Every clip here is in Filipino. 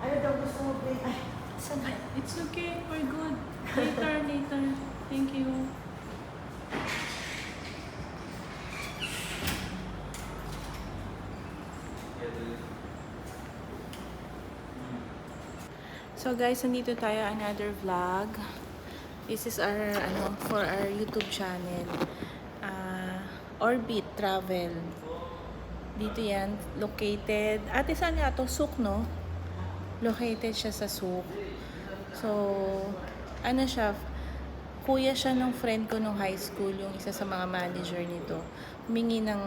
Ano daw gusto mo play? Ay, saan ba? It's okay. We're good. Later, later. Thank you. So guys, nandito tayo another vlog. This is our for our YouTube channel. Orbit Travel. Dito yan, located. Ate, saan nga to? Souk, no? Located siya sa Souk. So, ano siya? Kuya siya ng friend ko nung high school, yung isa sa mga manager nito. Humingi ng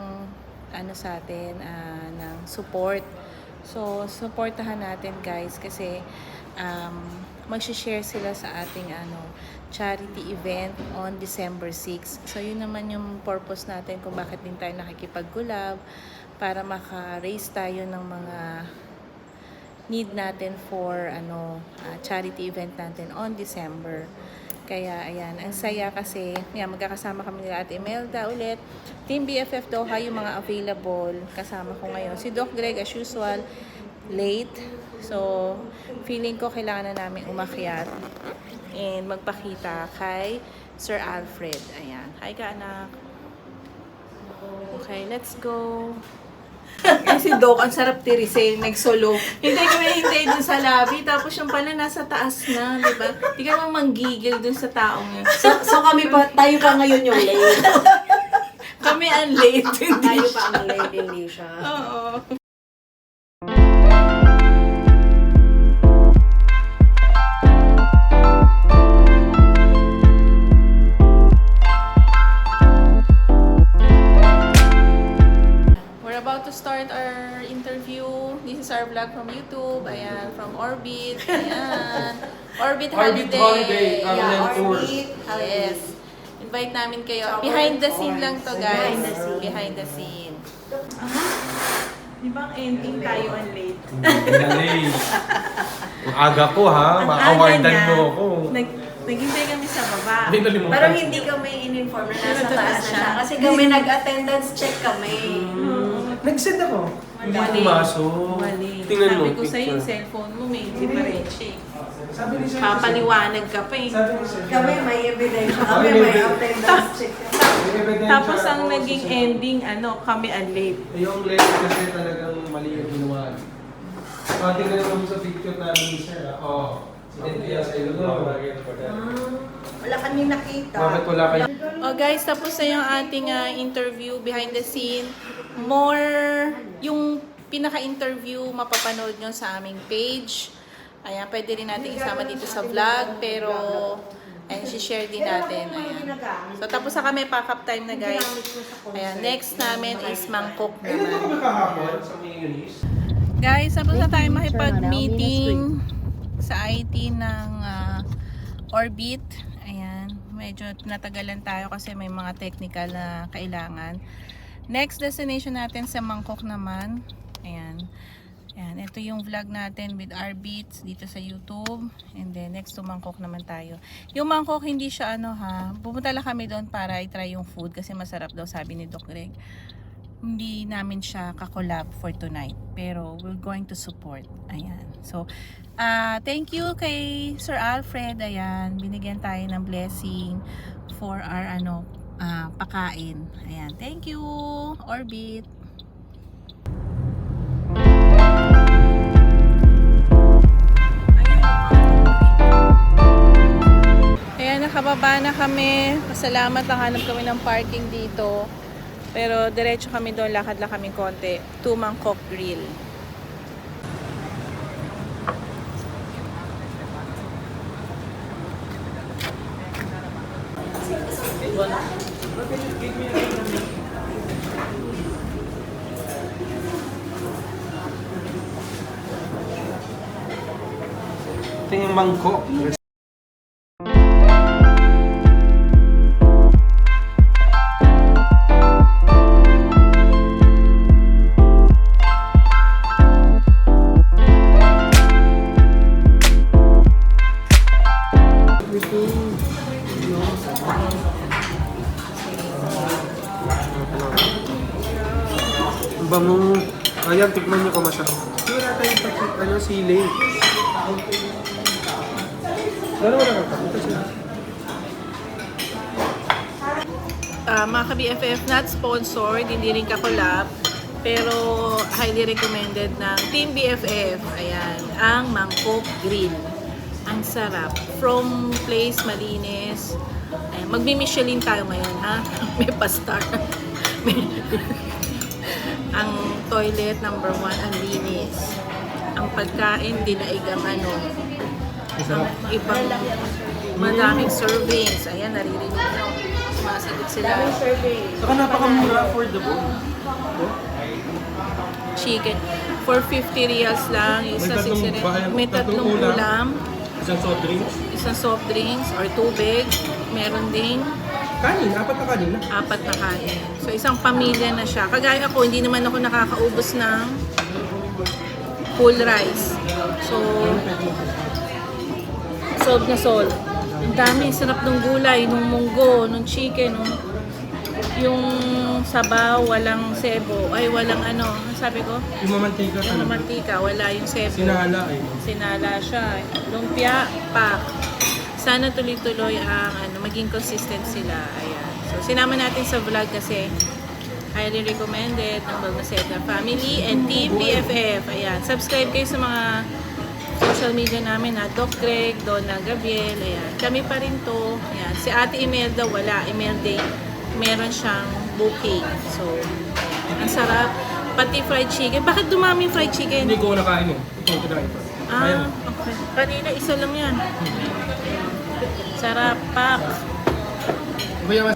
sa atin, ng support. So, supportahan natin guys kasi mag-share sila sa ating charity event on December 6. So, yun naman yung purpose natin kung bakit din tayo nakikipag-collab para maka-raise tayo ng mga need natin for charity event natin on December. Kaya, ayan, ang saya kasi, magkakasama kami nila Ate Imelda ulit. Team BFF Doha, yung mga available. Kasama ko ngayon. Si Doc Greg, as usual, late. So, feeling ko kailangan na namin umakyat and magpakita kay Sir Alfred. Ayan. Hi ka, anak. Okay, let's go. Si Doc, ang sarap tirisin, nag-solo. Hintay dun sa lobby, tapos yung pala nasa taas na, di ba? Di ka mang manggigil dun sa taong yun. So tayo pa ngayon yung late. Kami ang late. Tayo pa ang late, hindi siya. Oo. We're about to start our interview. This is our vlog from YouTube. Ayan, from Orbit. Ayan. Orbit Holiday. Yeah, Tours. Yes. Invite namin kayo. Behind the scene lang to, guys. Behind the scene. Behind the scene. Di ba ang ending tayo ang late? Pinalay. Ang aga ko ha, ma-awardan mo ako. Naghintay kami sa baba. Hindi nalimutan. Pero hindi kami in-inform na nasa taas na siya. Kasi kami nag-attendance check kami. Nag-send ako. Hindi Mali. pumasok. Mali. Tingnan mo, Sabi ko sa'yo, yung picture. cellphone mo may differentiate. Sabi ni Sir. Papaliwanag ka pa eh. Sabi ni Sir. Kami may ebidensya. Kami may attendance check. Tapos ang naging ending, kami ang late. Yung letter kasi talagang mali yung ginawa. Tingnan mo sa picture namin ni Sir. Hindi sa ilo. Wala kami nakita. Bakit wala kayo? Oh guys, tapos na yung ating interview behind the scene. More, yung pinaka-interview mapapanood nyo sa aming page. Ayan, pwede rin natin isama dito sa vlog, pero ayan, share din natin. Ayan. So tapos na kami, pack-up time na guys. Ayan, next namin is mangkok Ayun na naman. kami kahapon sa mayonnaise. Guys, tapos na tayo makipag-meeting sa IT ng Orbit. Ayan, medyo natagalan tayo kasi may mga technical na kailangan. Next destination natin sa Mangkok naman. Ayan. Ayan, ito yung vlog natin with Orbit dito sa YouTube. And then next to Mangkok naman tayo. Yung Mangkok hindi siya pumunta lang kami doon para i-try yung food kasi masarap daw sabi ni Doc Greg. Hindi namin siya kakolab for tonight. Pero we're going to support. Ayan. So, thank you kay Sir Alfred. Ayan. Binigyan tayo ng blessing for our pakain. Ayan. Thank you, Orbit. Ayan, nakababa na kami. Pasalamat, nakahanap kami ng parking dito. Pero diretso kami doon, lakad lang kami konti. To Mangkok Grill. Ito yung mangkok. Ba mo? Ano Ayan, tignan niyo kung masarap. Hindi wala tayong sili. Wala ka pa. Ito siya. Mga ka-BFF, not sponsored, hindi rin ka-collab, pero highly recommended ng Team BFF. Ayan, ang Mangkok Grill. Ang sarap. From place, malinis. Ayan, magmi-Michelin tayo ngayon, ha? May pastar. Ang toilet, number 1, ang linis. Ang pagkain, dinaigang ano. Ang ibang madaming servings. Ayan, naririnig nyo. Sumasagot sila. Saka napakamura, affordable. Chicken. For 50 reals lang. Isa may tatlong ulam. Isang soft drinks. Isang soft drinks or tubig. Meron ding Kanin, 4 na kanin na. 4 na kain. So, isang pamilya na siya. Kagaya ako, hindi naman ako nakakaubos ng full rice. So, solve na solve. Ang dami, sarap ng gulay, nung munggo, nung chicken, yung sabaw, walang sebo, ay walang ano, sabi ko? Yung mamantika Yung talaga. mantika, wala yung sebo. Sinala eh. Sinala siya. Lumpia, pak. Sana tuloy-tuloy ang ano, maging consistent sila. Ayan. So, sinama natin sa vlog kasi highly recommended ng Balmaceda family and Team BFF. Ayan. Subscribe kayo sa mga social media namin na Doc Greg, Donna Gabriel, ayan. Kami pa rin to. Ayan. Si Ate Imelda wala. Imelda, meron siyang bouquet. So, ayan. Ang sarap. Pati fried chicken. Bakit dumami yung fried chicken? Hindi ko nakain eh. Ito kinain pa. Ah, okay. Kanina isa lang yan. Sarap, pak.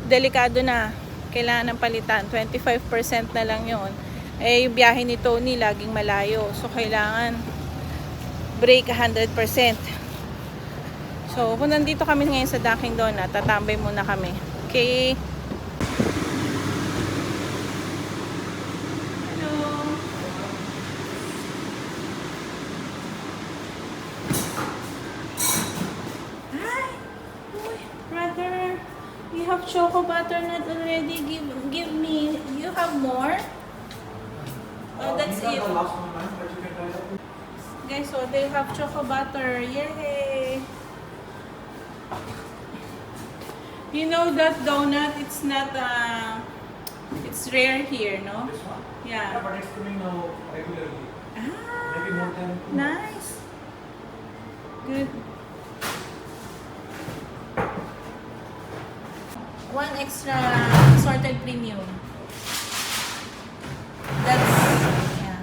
Delikado na. Kailangan ng palitan. 25% na lang yon. Eh, yung biyahe ni Tony laging malayo. So, kailangan break 100%. So, kung nandito kami ngayon sa Dunkin' Donut, tatambay muna kami. Okay? Hello. Hi. Uy, brother. You have choco butternut already. Give me. You have more? Oh, that's it. Guys, so they have choco butter. Yay! You know that donut, it's not, it's rare here, no? This one? Yeah. But it's coming now regularly. Maybe more Ah, than nice. Good. One extra assorted premium. That's, yeah.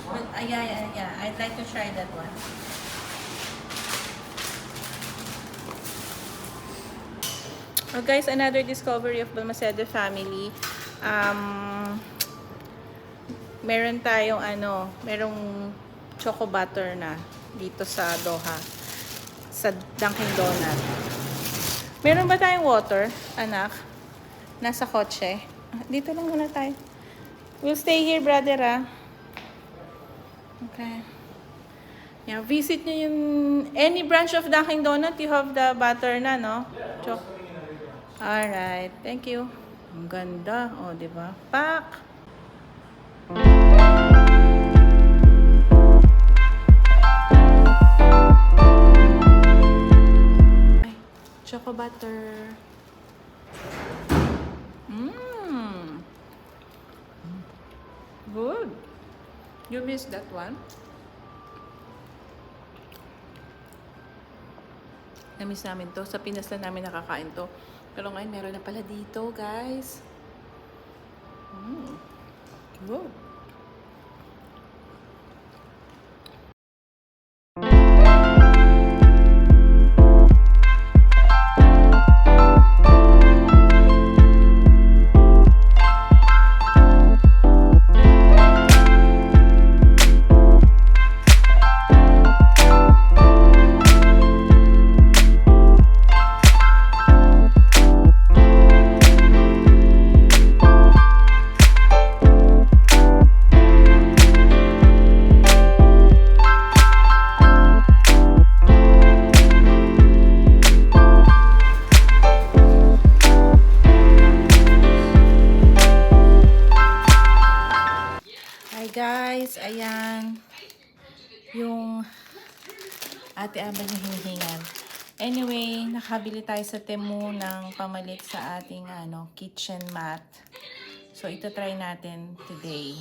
But, yeah. I'd like to try that one. Oh, guys, another discovery of Balmaceda family. Meron tayong merong choco butter na dito sa Doha, sa Dunkin' Donut. Meron ba tayong water, anak? Nasa kotse. Dito lang muna tayo. We'll stay here, brother, ah. Okay. Yeah, visit nyo yung any branch of Dunkin' Donut, you have the butter na, no? Alright, thank you. Ang ganda, oh, di ba? Pak! Ay, choco butter. Good. You missed that one? Na-miss namin to. Sa Pinas lang namin nakakain to. Pero ngayon, meron na pala dito, guys. Good. guys, ayan. Yung ate Aba yung hinihingan. Anyway, nakabili tayo sa Temu ng pamalit sa ating kitchen mat. So, ito try natin today.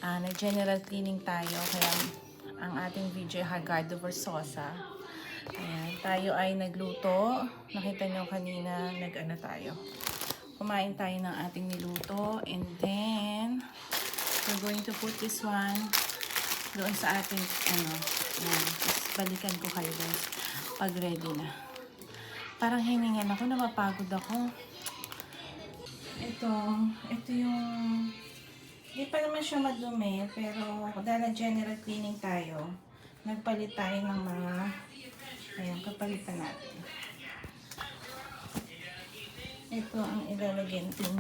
Nag-general cleaning tayo. Kaya ang ating video ay Hargado Versosa. Ayan, tayo ay nagluto. Nakita nyo kanina, tayo. Kumain tayo ng ating niluto. And then, we're going to put this one doon sa ating, Ayan. Tapos balikan ko kayo guys pag ready na. Parang hiningan ako, napapagod ako. Ito yung, hindi pa naman siya madumi, pero dahil general cleaning tayo, nagpalit tayo ng mga, ayan, kapalitan natin. Ito ang ilalagyan din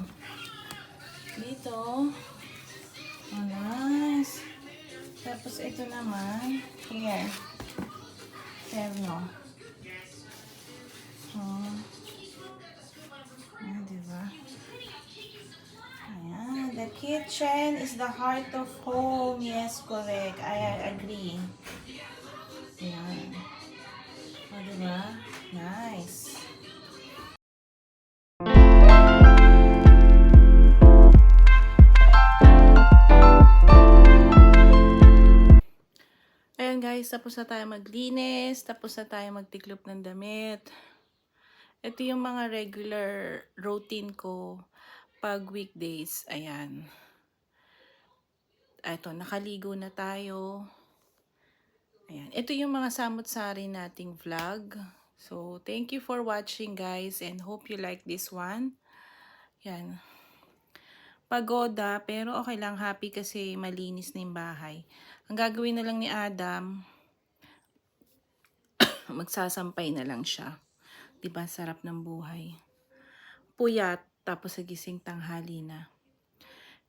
dito. Oh, nice. Tapos ito naman, here, terno. So, diba? Ayan, the kitchen is the heart of home. Yes, correct. I agree. Ayan. O, diba? Nice. Ayan guys, tapos na tayo maglinis, tapos na tayo magtiklop ng damit. Ito yung mga regular routine ko pag weekdays. Ayan. Ito, nakaligo na tayo. Ayan. Ito yung mga samot-sari nating vlog. So, thank you for watching guys and hope you like this one. Ayan. Pagoda, pero okay lang, happy kasi malinis na yung bahay. Ang gagawin na lang ni Adam, magsasampay na lang siya. Diba, sarap ng buhay. Puyat, tapos nagising tanghali na.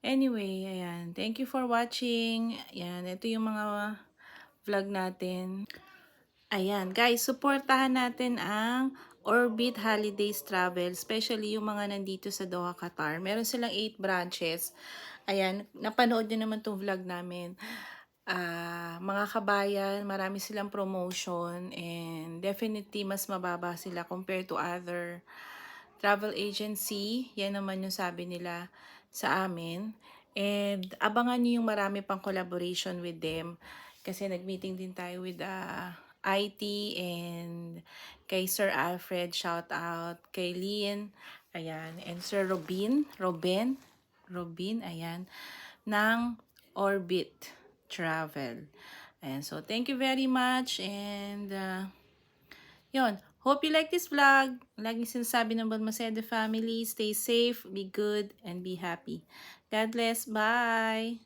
Anyway, ayan. Thank you for watching. Ayan, ito yung mga vlog natin. Ayan, guys, supportahan natin ang Orbit Holidays Travel, especially yung mga nandito sa Doha, Qatar. Meron silang 8 branches. Ayan, napanood nyo naman tong vlog namin. Mga kabayan, marami silang promotion and definitely mas mababa sila compared to other travel agency. Yan naman yung sabi nila sa amin. And abangan nyo yung marami pang collaboration with them kasi nag-meeting din tayo with IT and kay Sir Alfred, shout out, kay Lian, ayan, and Sir Robin, ayan, ng Orbit Travel. Ayan, so thank you very much and yun, hope you like this vlog. Laging sinasabi ng Balmaceda family, stay safe, be good, and be happy. God bless, bye!